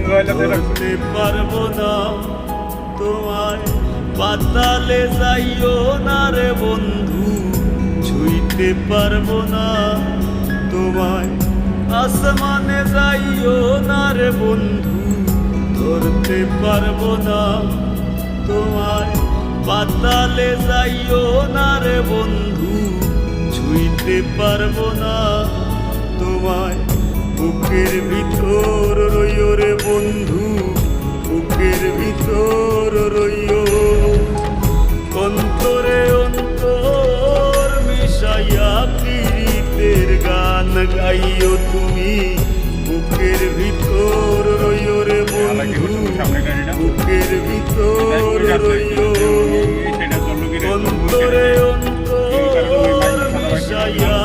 ধরতে পারবো না তোমায়, পাতালে যাইও না রে বন্ধু, ছুঁইতে পারবো না তোমায়, আসমানে যাইও না রে বন্ধু, ধরতে পারবো না তোমায়, পাতালে যাইও না রে বন্ধু, ছুঁইতে পারবো না তোমায়। বুকের ভিতর রইও রে বন্ধু, বুকের ভিতর রইও, অন্তরে অন্তর মিশাইয়া পীড়িতের গান গাইও তুমি। বুকের ভিতর রইও রে বন্ধু, বুকের ভিতর রইও, অন্তরে অন্তর মিশাইয়া